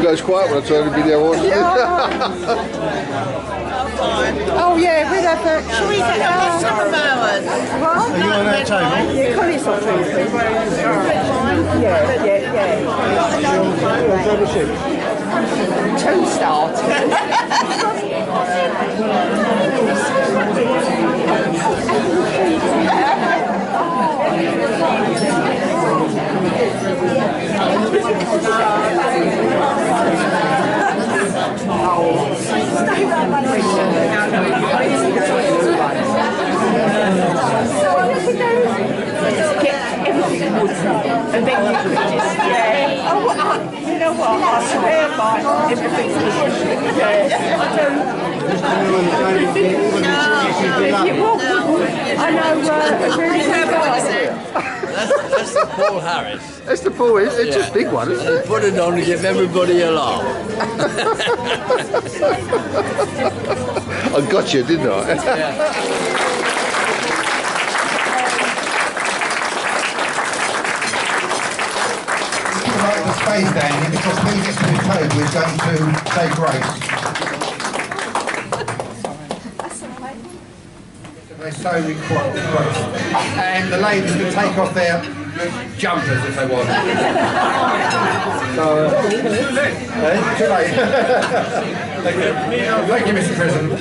goes quiet when I turn the video on. Oh yeah, we'll have that. Shall we get some of ours? What? Are you on that table? Yeah, Connie's not food. Yeah. Two stars. And then you could just, you know what, I swear by everything. I know, That's the Paul Harris. That's the Paul, it's a big one, isn't it? Put it on to give everybody a laugh. I got you, didn't I? The space down here because when he gets to his code we're going to say grace. They so require grace. And the ladies can take off their jumpers if they want. So, too late. Thank you, Mr. President.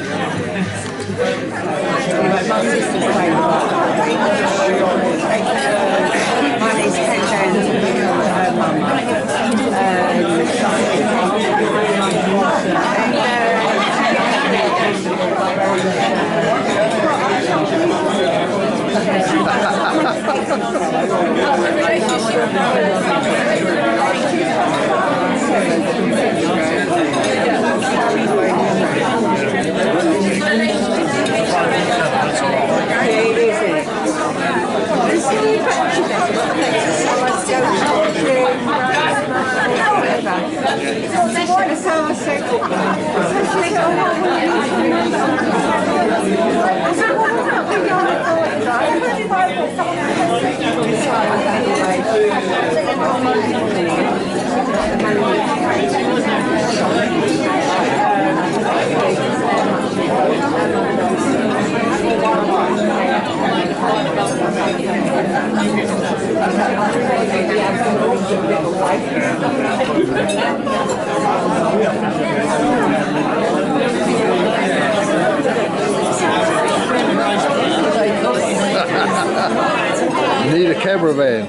Need a cameraman.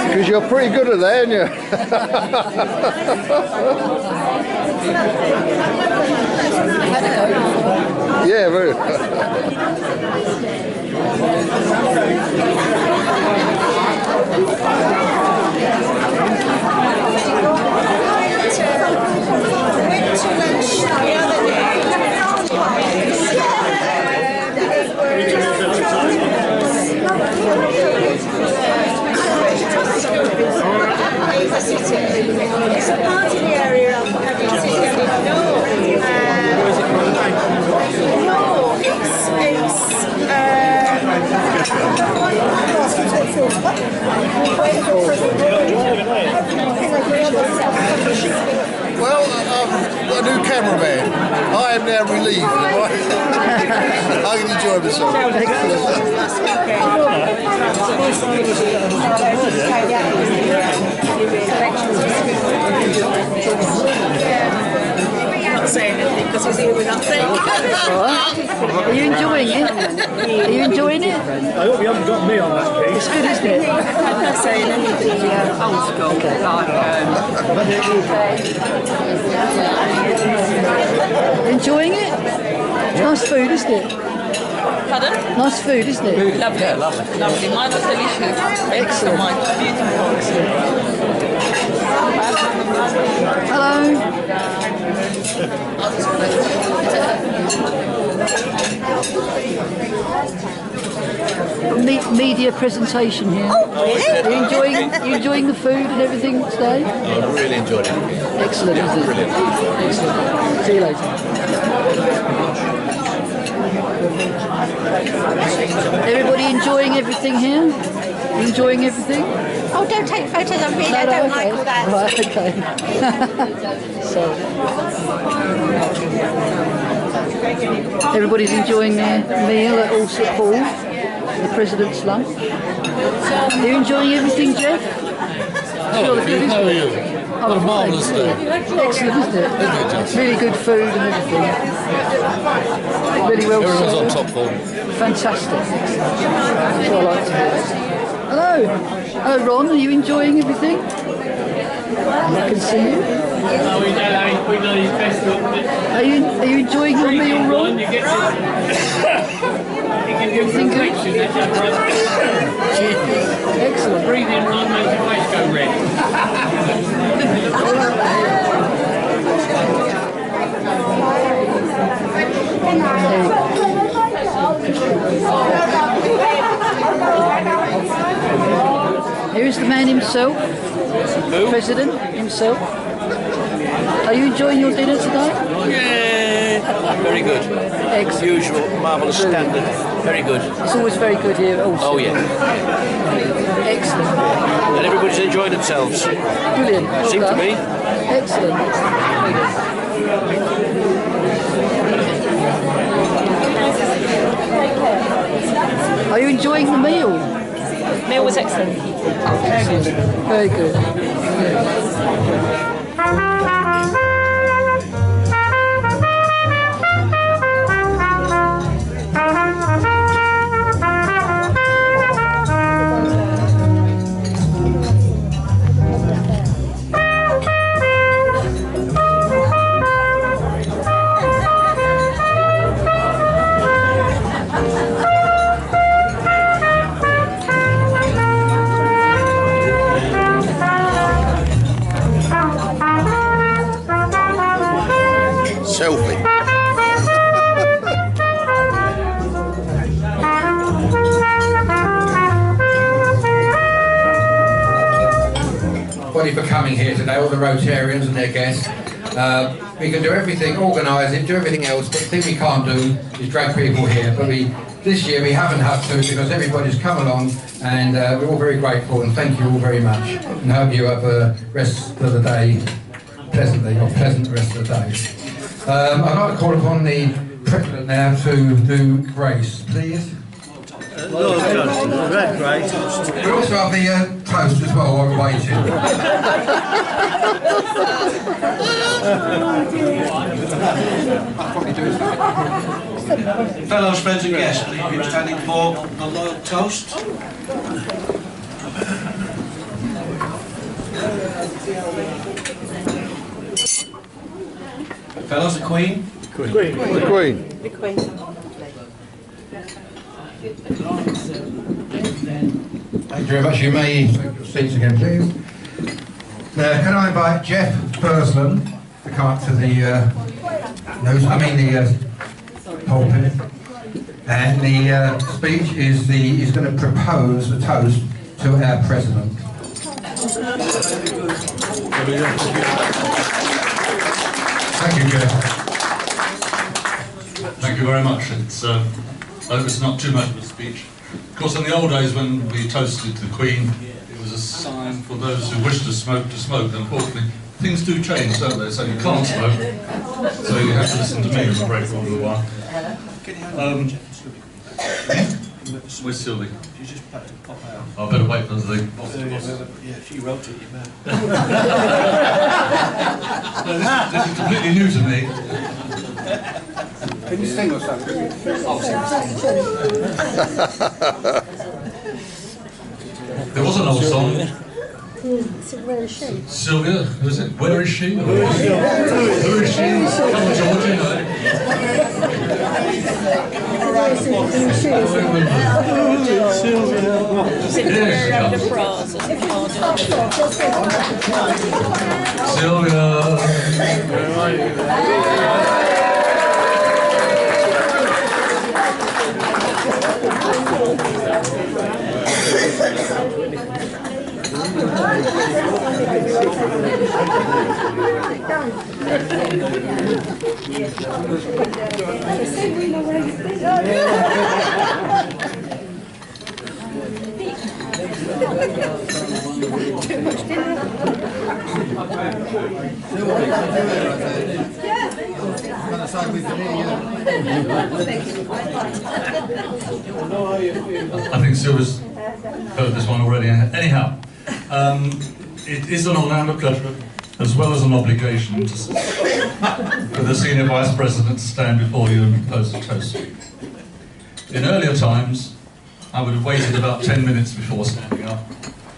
Because you're pretty good at that, aren't you? Yeah, very. It's a party area of Well, a new cameraman. I am now relieved. I can enjoy myself. Saying anything because he's here with nothing. Are you enjoying it? Are you enjoying it? I hope you haven't got me on that case. It's good, isn't it? I'm not saying anything old school, like Enjoying it? Nice food, isn't it? Pardon? Nice food, isn't it? Lovely. Yeah, lovely. Lovely. Mine was delicious. Excellent. Mine was beautiful. Hello. Media presentation here. Oh, really? Are you enjoying the food and everything today? I really enjoyed it. Excellent, isn't it? Brilliant. Excellent. See you later. Everybody enjoying everything here? Enjoying everything? Oh, don't take photos of me. I No, don't okay. like all that. Right, okay. So, everybody's enjoying their meal at Orsett Hall, the President's lunch. Are you enjoying everything, Jeff? Sure, the food is How are good. you? What a marvellous day. Excellent, isn't it? Really good food and everything. Really well Everyone's on served. top form. Fantastic. That's what I like to hear. Hello. Hello, Ron. Are you enjoying everything? I can see you. Are you enjoying your meal, Ron? Everything good? Excellent. Breathing right makes your face go red. Here is the man himself, the President himself. Are you enjoying your dinner today? Yeah, very good. Excellent. Usual, marvellous standard. Very good. It's always very good here also. Oh yeah. Excellent. And everybody's enjoying themselves. Brilliant. Well Seem to done. be. Excellent. Are you enjoying the meal? Meal was excellent. Excellent. Very good. Selfie. Everybody for coming here today, all the Rotarians and their guests. We can do everything, organise it, do everything else, but the thing we can't do is drag people here. But this year we haven't had to because everybody's come along and we're all very grateful and thank you all very much. And hope you have a rest of the day pleasantly, or pleasant rest of the day. I'd like to call upon the President now to do grace, please. Lord Johnson, Red Grace. We also have the toast as well while we're waiting. Fellows, friends and guests, please be standing for the loyal toast. Fellows, the Queen. The Queen. Thank you very much. You may take your seats again, please. Can I invite Jeff Bursland to come up to the pulpit? And the speech is he's going to propose a toast to our President. Thank you, Jeff. Thank you very much. It's, I hope it's not too much of a speech. Of course, in the old days when we toasted the Queen, it was a sign for those who wish to smoke. Unfortunately, things do change, don't they? So you can't smoke, so you have to listen to me, I'm afraid, for a little while. Where's Sylvie? You just pop out. I better wait for the... Yeah, if you wrote it, you may. This is completely new to me. Can you sing or something? There was an old song. Where is she? Sylvia, who is it? Where is she? Who is she? Come on, George, you know. Sylvia. I think Sylvia's heard this one already. Anyhow, it is an honour and a pleasure, as well as an obligation, for the Senior Vice President to stand before you and propose a toast. In earlier times, I would have waited about 10 minutes before standing up,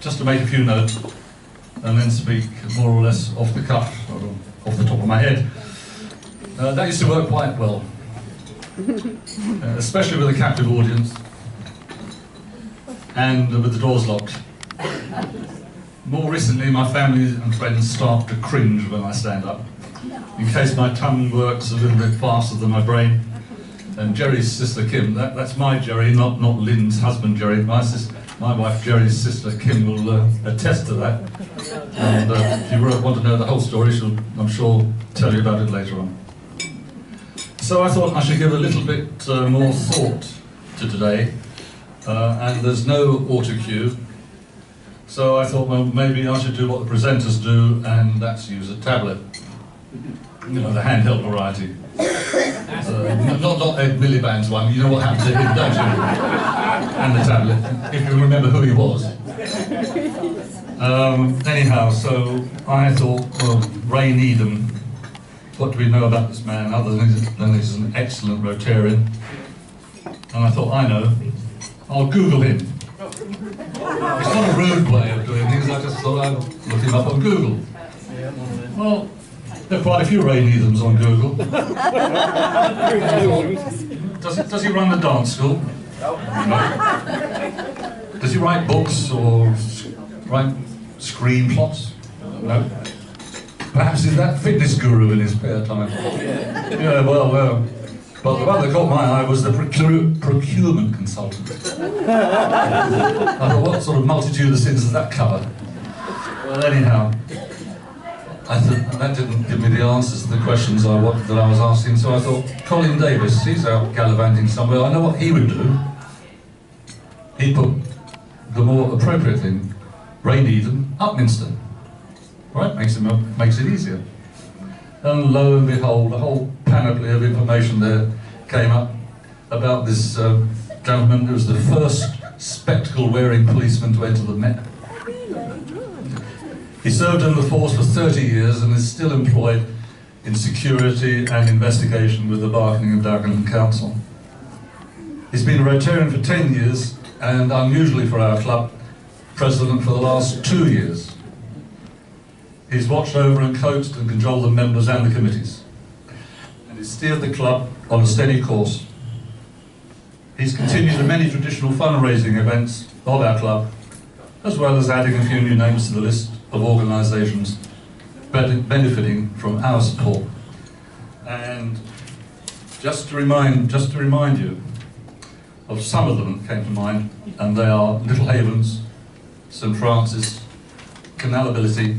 just to make a few notes, and then speak more or less off the cuff, or off the top of my head. That used to work quite well, especially with a captive audience, and with the doors locked. More recently, my family and friends start to cringe when I stand up, in case my tongue works a little bit faster than my brain. And Jerry's sister Kim, that's my Jerry, not Lynn's husband Jerry. My wife Jerry's sister Kim will attest to that. And if you want to know the whole story, she'll, I'm sure, tell you about it later on. So I thought I should give a little bit more thought to today. And there's no autocue. So I thought, well, maybe I should do what the presenters do, and that's use a tablet. You know, the handheld variety. Not Ed Miliband's one, you know what happened to him, don't you? And the tablet, if you remember who he was. Anyhow, so I thought, well, Ray Needham, what do we know about this man other than he's an excellent Rotarian? And I thought, I know, I'll Google him. It's not a rude way of doing things, I just thought I'd look him up on Google. Well, there are quite a few Ray Needhams on Google. Does he run the dance school? No. Does he write books or write screenplots? No. Perhaps he's that fitness guru in his spare time. Yeah, well, but the one that caught my eye was the procurement consultant. I thought, what sort of multitude of sins does that cover? Well, anyhow, I thought that didn't give me the answers to the questions that I was asking, so I thought, Colin Davis, he's out gallivanting somewhere, I know what he would do. He'd put the more appropriate thing, Ray Needham, Upminster. Right, makes it easier. And lo and behold, a whole panoply of information there came up about this gentleman who was the first spectacle-wearing policeman to enter the Met. He served in the force for 30 years and is still employed in security and investigation with the Barking and Dagenham Council. He's been a Rotarian for 10 years and, unusually for our club, president for the last 2 years. He's watched over and coached and controlled the members and the committees. And he's steered the club on a steady course. He's continued the many traditional fundraising events of our club, as well as adding a few new names to the list of organisations benefiting from our support. And just to remind you of some of them that came to mind, and they are Little Havens, St Francis, Canalability,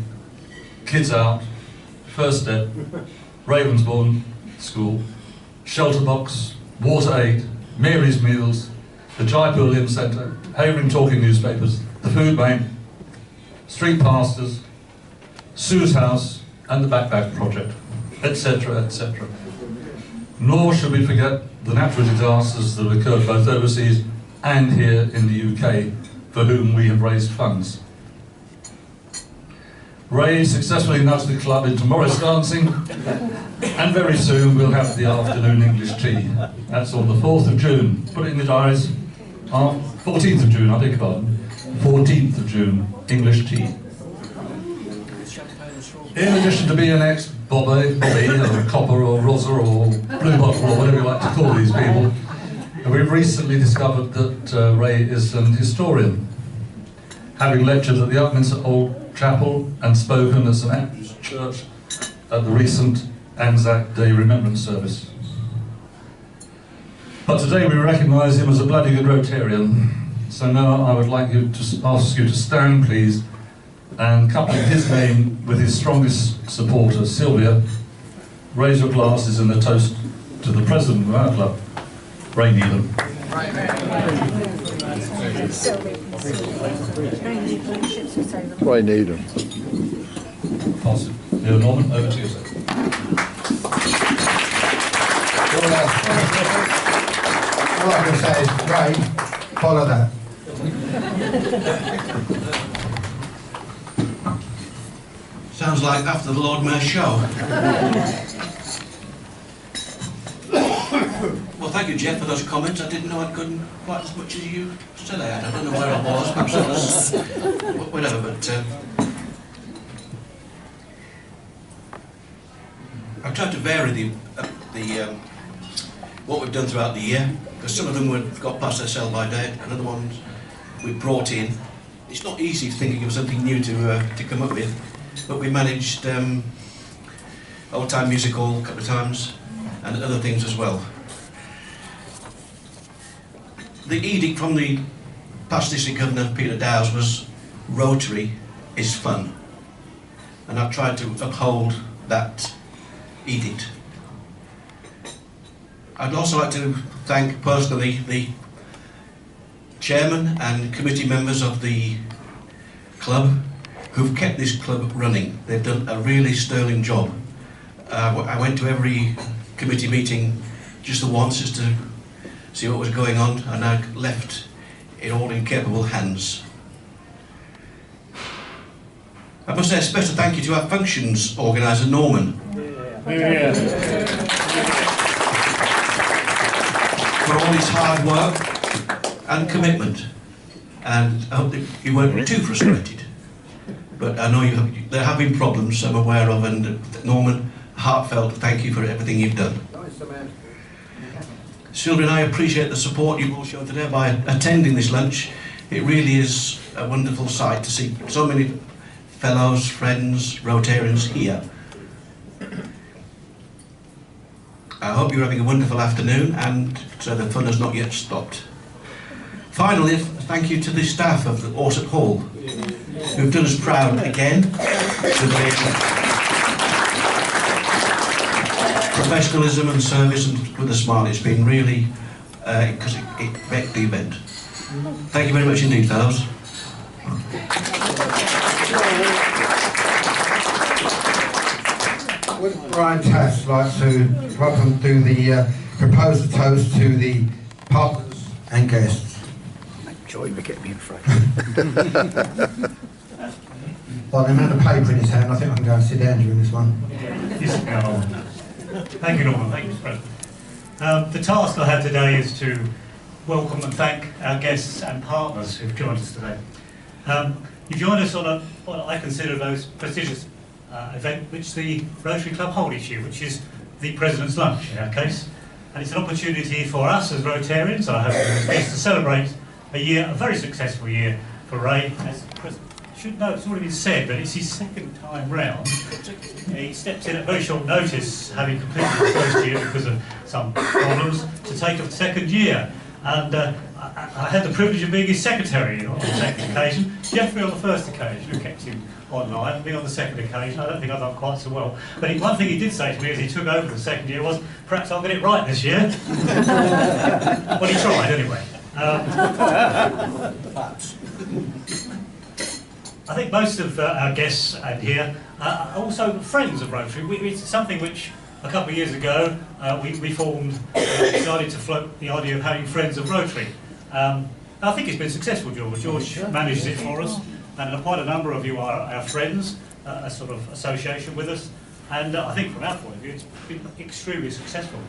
Kids Out, First Step, Ravensbourne School, Shelter Box, Water Aid, Mary's Meals, the Jaipur Limb Centre, Havering Talking Newspapers, the Food Bank, Street Pastors, Sue's House, and the Backpack Project, etc., etc. Nor should we forget the natural disasters that occurred both overseas and here in the UK, for whom we have raised funds. Ray successfully nudged the club into Morris dancing, and very soon we'll have the afternoon English tea. That's on the 4th of June. Put it in the diaries. 14th of June, I beg your pardon. 14th of June, English tea. In addition to being an ex-Bobby, or Copper, or Rosa, or Blue Bottle, or whatever you like to call these people, we've recently discovered that Ray is an historian, having lectured at the Upminster Old Chapel and spoken at St Andrew's Church at the recent Anzac Day Remembrance Service. But today we recognise him as a bloody good Rotarian. So now I would like you to ask you to stand, please, and coupling his name with his strongest supporter, Sylvia, raise your glasses in a toast to the president of our club, Ray Needham. Ray Needham. Pass it. Neil Norman, over to you, sir. All I can say is, Ray, follow that. Sounds like after the Lord Mayor's show. Well, thank you, Jeff, for those comments. I didn't know I'd gotten quite as much as you said I had. I don't know where I was, perhaps I was, whatever, but I've tried to vary what we've done throughout the year, because some of them got past their sell-by date, and other ones we've brought in. It's not easy thinking of something new to come up with, but we managed Old Time Music Hall a couple of times, and other things as well. The edict from the past District Governor, Peter Dowes, was Rotary is fun, and I've tried to uphold that edict. I'd also like to thank personally the chairman and committee members of the club who've kept this club running. They've done a really sterling job. I went to every committee meeting just the once, just to see what was going on, and I left it all in capable hands. I must say a special thank you to our functions organiser, Norman. For all his hard work and commitment, and I hope that you weren't too frustrated. But I know there have been problems I'm aware of, and Norman, heartfelt thank you for everything you've done. Sylvia and I appreciate the support you've all shown today by attending this lunch. It really is a wonderful sight to see so many fellows, friends, Rotarians here. I hope you're having a wonderful afternoon, and so the fun has not yet stopped. Finally, thank you to the staff of the Orsett Hall, who've done us proud again with their professionalism and service, and with a smile. It's been really, because it wrecked the event. Thank you very much indeed, fellows. Would Brian Tass like to welcome do the propose the toast to the partners and guests? Joy to get me in front. Well, the amount of paper in his hand, I think I can go and sit down during this one. Thank you, Norman. Thank you, Mr. President. The task I have today is to welcome and thank our guests and partners who've joined us today. You've joined us on what I consider the most prestigious event which the Rotary Club hold each year, which is the President's Lunch in our case. And it's an opportunity for us as Rotarians, I hope, to celebrate a very successful year for Ray. As the President should know, it's already been said, but it's his second time round. He stepped in at very short notice, having completed the first year because of some problems, to take a second year. And I had the privilege of being his secretary on the second occasion. Jeffrey on the first occasion, who kept him online. Me on the second occasion, I don't think I've done quite so well. But one thing he did say to me as he took over the second year was, perhaps I'll get it right this year. Well, he tried anyway. I think most of our guests here are also friends of Rotary. It's something which a couple of years ago we formed, decided to float the idea of having friends of Rotary. I think it's been successful, George. George manages it for us, and quite a number of you are our friends, a sort of association with us, and I think from our point of view it's been extremely successful.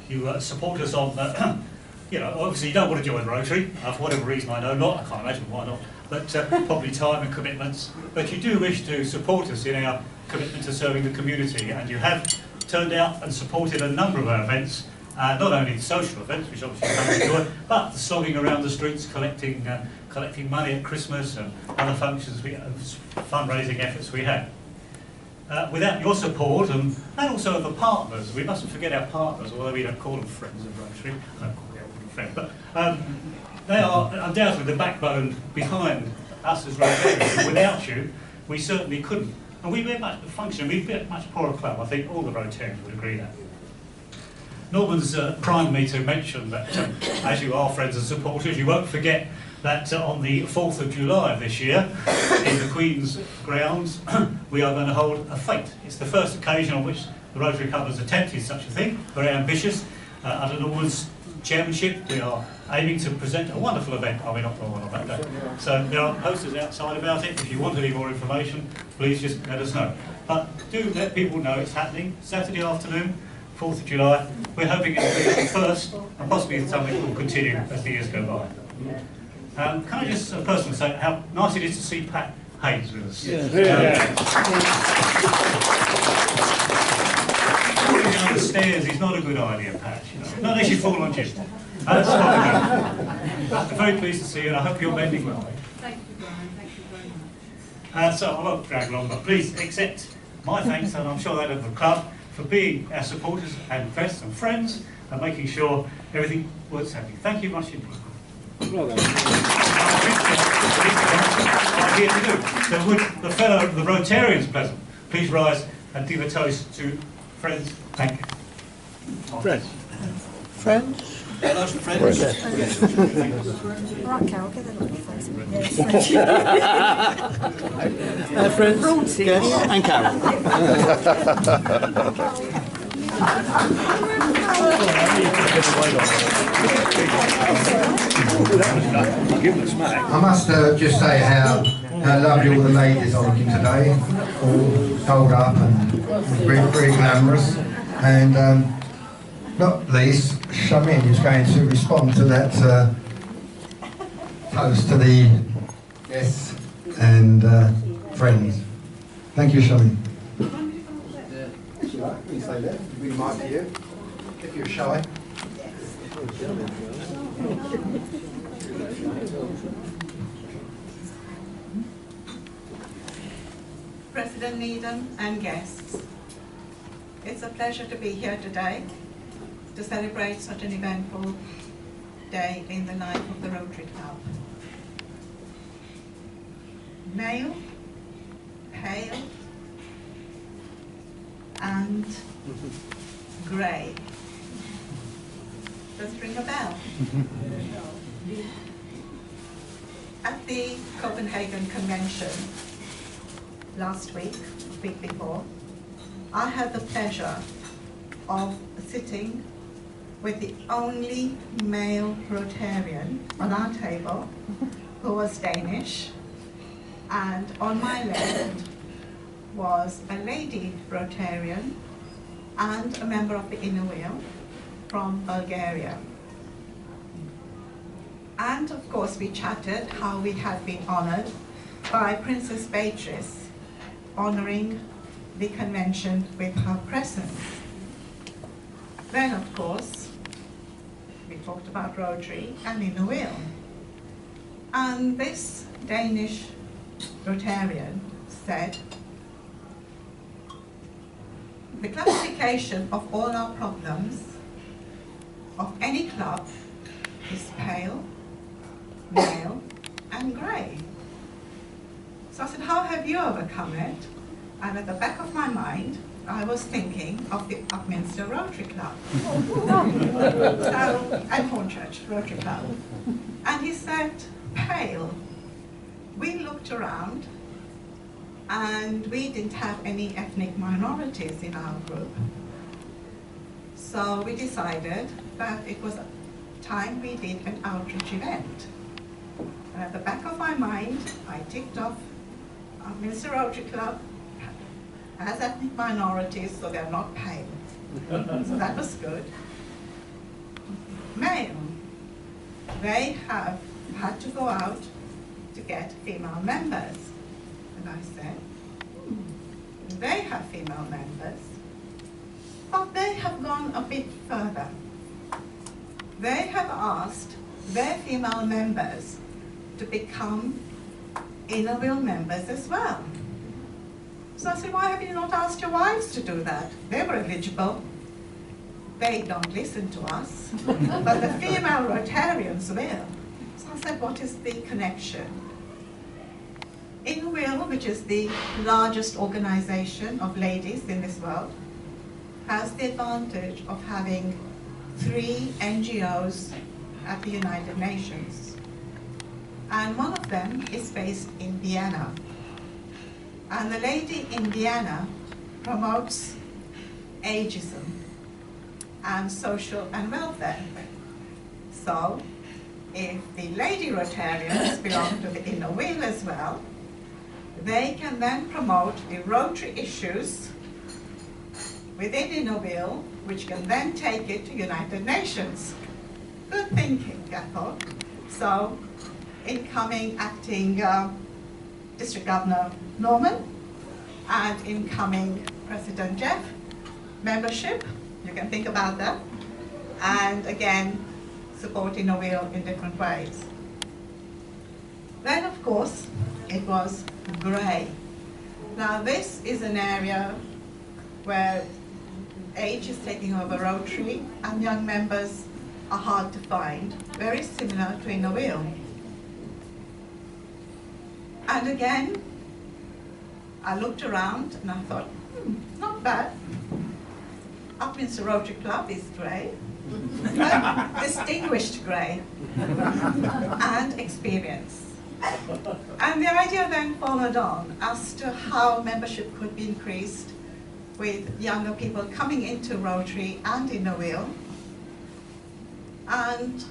You support us on, obviously you don't want to join Rotary, for whatever reason I know not, I can't imagine why not, but probably time and commitments, but you do wish to support us in our commitment to serving the community, and you have turned out and supported a number of our events, not only the social events, which obviously you don't enjoy, but the slogging around the streets, collecting money at Christmas and other functions, fundraising efforts we had. Without your support, and also of the partners, we mustn't forget our partners, although we don't call them friends of Rotary, I don't call them friends, but they are undoubtedly the backbone behind us as Rotarians. Without you, we certainly couldn't. And we'd be a much poorer club. I think all the Rotarians would agree that. Norman's primed me to mention that as you are friends and supporters, you won't forget that on the 4th of July of this year, in the Queen's grounds, we are going to hold a fete. It's the first occasion on which the Rotary Club has attempted such a thing, very ambitious. Under Norman's chairmanship, we are aiming to present a wonderful event. We're not going on that day. So there are posters outside about it. If you want any more information, please just let us know. But do let people know it's happening Saturday afternoon, 4th of July. We're hoping it will be the first, and possibly something that will continue as the years go by. Can I just personally say how nice it is to see Pat Hayes with us? Yes. Falling down the stairs is not a good idea, Pat. You know? Not unless you fall on Jim. That's I'm very pleased to see you, and I hope you're mending well. Thank you, Brian. Thank you very much. So I won't drag along, but please accept my thanks, and I'm sure that of the club, for being our supporters and best and friends, and making sure everything works happy. Thank you much indeed. Well done. I'm here to do. So would the fellow, the Rotarians present, please rise and give a toast to friends. Thank you. Friends. Friends? Hello to friends. Right, Carol, get that on your face. Friends, guests, and Carol. I must just say how lovely all the ladies are looking today, all dolled up and very glamorous, and not least, Shamin is going to respond to that toast to the guests and friends. Thank you, Shamin. That's all right, you say that. We might be you, if you're shy. President Needham and guests, it's a pleasure to be here today to celebrate such an eventful day in the life of the Rotary Club. Male, pale, and grey. Does it ring a bell? At the Copenhagen Convention last week, week before, I had the pleasure of sitting with the only male Rotarian on our table who was Danish, and on my left was a lady Rotarian and a member of the Inner Wheel from Bulgaria. And of course we chatted how we had been honoured by Princess Beatrice honouring the convention with her presence. Then of course we talked about Rotary and Inner Wheel. And this Danish Rotarian said, the classification of all our problems of any club is pale, male, and grey. So I said, how have you overcome it? And at the back of my mind, I was thinking of the Upminster Rotary Club. And Hornchurch Rotary Club. And he said, pale. We looked around and we didn't have any ethnic minorities in our group. So we decided that it was time we did an outreach event. And at the back of my mind, I ticked off Upminster Rotary Club has ethnic minorities, so they're not pale. So that was good. Male. They have had to go out to get female members. And I said, they have female members, but they have gone a bit further. They have asked their female members to become Inner Wheel members as well. So I said, why have you not asked your wives to do that? They were eligible. They don't listen to us, but the female Rotarians will. So I said, what is the connection? Inner Wheel, which is the largest organization of ladies in this world, has the advantage of having 3 NGOs at the United Nations. And one of them is based in Vienna. And the lady in Vienna promotes ageism and social and welfare. So, if the lady Rotarians belong to the inner wheel as well, they can then promote the Rotary issues within inner wheel, which can then take it to United Nations. Good thinking, I thought. So, incoming acting District Governor Norman and incoming President Jeff, membership, you can think about that, and again, supporting a wheel in different ways. Then, of course, it was grey. Now, this is an area where age is taking over Rotary, and young members are hard to find, very similar to Inner Wheel. And again, I looked around and I thought, not bad. Upminster Rotary Club is grey, distinguished grey, and experience. And the idea then followed on as to how membership could be increased with younger people coming into Rotary and Inner Wheel. And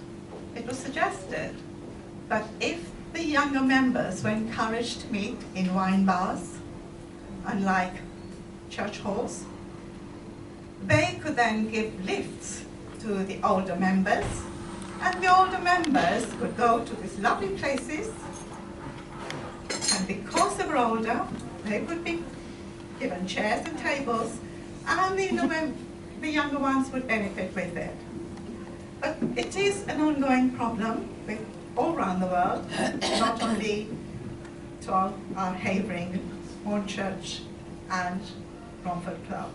it was suggested that if the younger members were encouraged to meet in wine bars, unlike church halls, they could then give lifts to the older members, and the older members could go to these lovely places, and because they were older, they would be given chairs and tables, and the younger ones would benefit with it. But it is an ongoing problem with all around the world, not only to our Havering Small Church and Romford Club.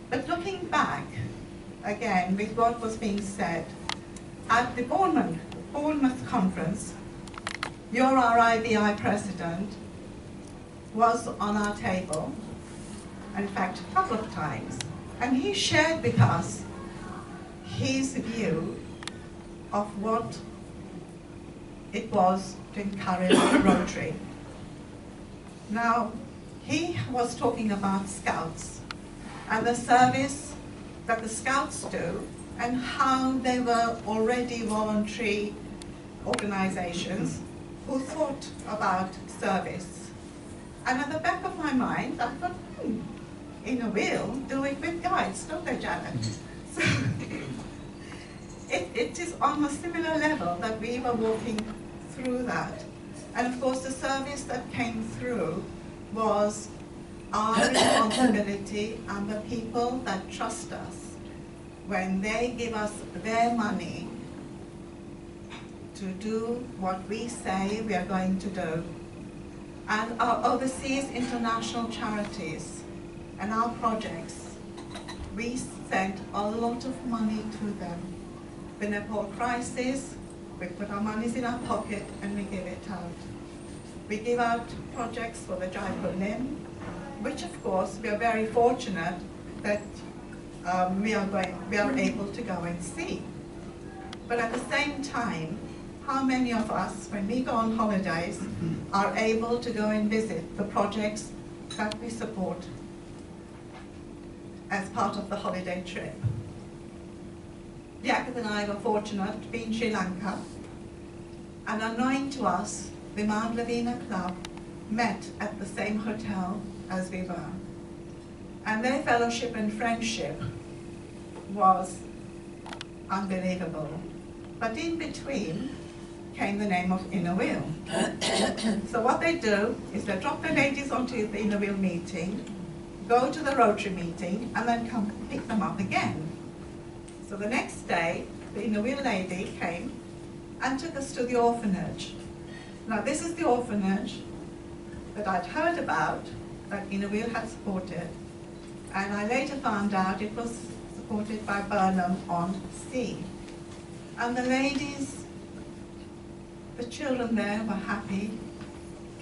But looking back, again, with what was being said, at the Bournemouth conference, your RIBI president was on our table, in fact, a couple of times, and he shared with us his view of what it was to encourage Rotary. Now, he was talking about Scouts and the service that the Scouts do and how they were already voluntary organizations who thought about service. And at the back of my mind, I thought, Inner Wheel do it with guides, don't they, Janet? So it is on a similar level that we were walking through that. And of course, the service that came through was our responsibility and the people that trust us when they give us their money to do what we say we are going to do. And our overseas international charities and our projects, we sent a lot of money to them. The Nepal crisis, we put our monies in our pocket and we give it out. We give out projects for the Jaipur Limb, which of course we are very fortunate that we are able to go and see. But at the same time, how many of us, when we go on holidays, are able to go and visit the projects that we support as part of the holiday trip? Jacob and I were fortunate to be in Sri Lanka, and unknowing to us, the Mount Lavina Club met at the same hotel as we were. And their fellowship and friendship was unbelievable. But in between came the name of Inner Wheel. So what they do is they drop the ladies onto the Inner Wheel meeting, go to the Rotary meeting, and then come pick them up again. So the next day, the Inner Wheel lady came and took us to the orphanage. Now this is the orphanage that I'd heard about, that Inner Wheel had supported, and I later found out it was supported by Burnham on Sea. And the ladies, the children there were happy,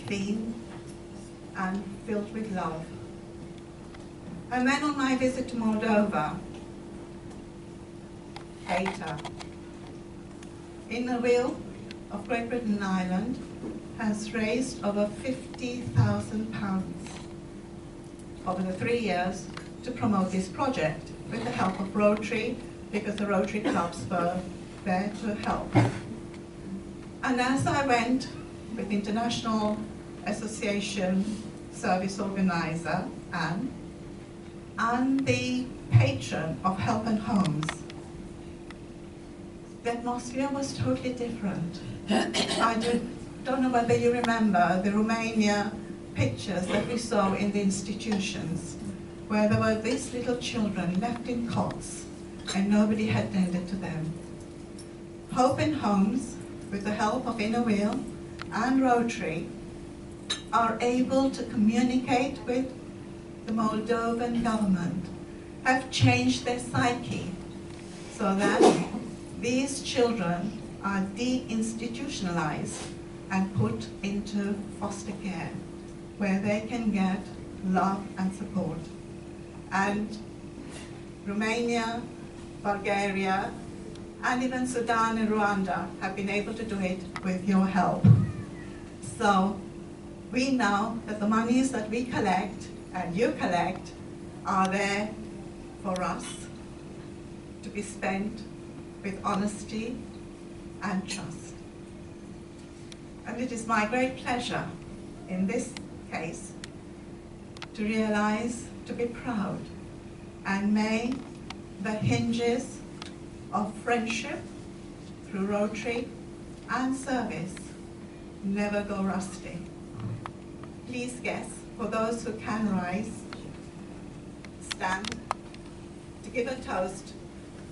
clean, and filled with love. And then on my visit to Moldova, hater. Inner Wheel of Great Britain and Ireland has raised over £50,000 over the 3 years to promote this project with the help of Rotary, because the Rotary clubs were there to help. And as I went with International Association Service Organizer, Anne, and the patron of Help and Homes, the atmosphere was totally different. I don't know whether you remember the Romania pictures that we saw in the institutions, where there were these little children left in cots and nobody had tended to them. Hope and Homes, with the help of Inner Wheel and Rotary, are able to communicate with the Moldovan government, have changed their psyche so that these children are deinstitutionalized and put into foster care, where they can get love and support. And Romania, Bulgaria, and even Sudan and Rwanda have been able to do it with your help. So we know that the monies that we collect and you collect are there for us to be spent with honesty and trust. And it is my great pleasure in this case to realize, to be proud, and may the hinges of friendship through Rotary and service never go rusty. Please, guests, for those who can rise, stand to give a toast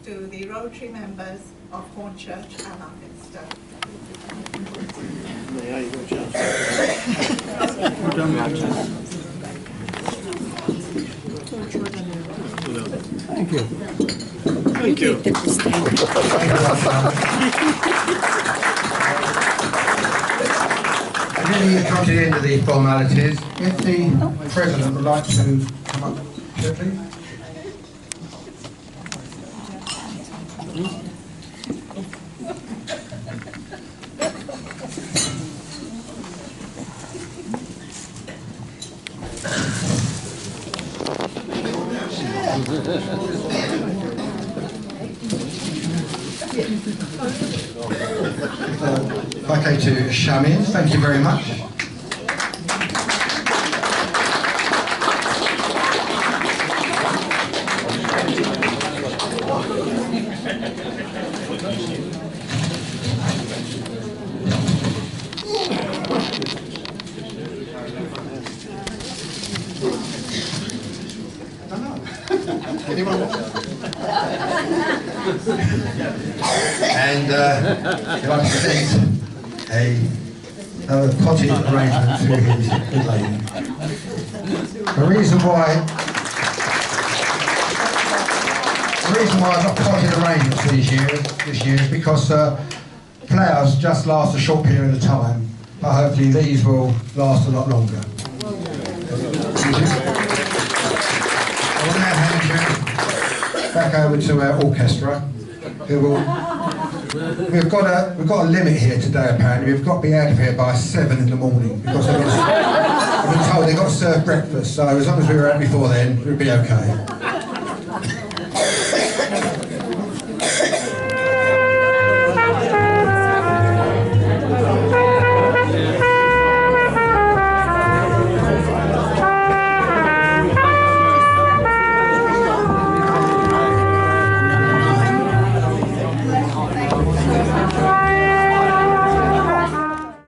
to the Rotary members of Hornchurch and Upminster. Thank you. Thank you. And then you come to the end of the formalities. If the President would like to come up, please. Okay, to Shamin, thank you very much. And if I present a potted arrangement to his good lady. The reason why I've got potted arrangements this year is because flowers just last a short period of time, but hopefully these will last a lot longer. Thank you. I will now hand you back over to our orchestra, who will. We've got a limit here today. Apparently, we've got to be out of here by 7 in the morning because I've been told they've got to serve breakfast. So as long as we were out before then, we'd be okay.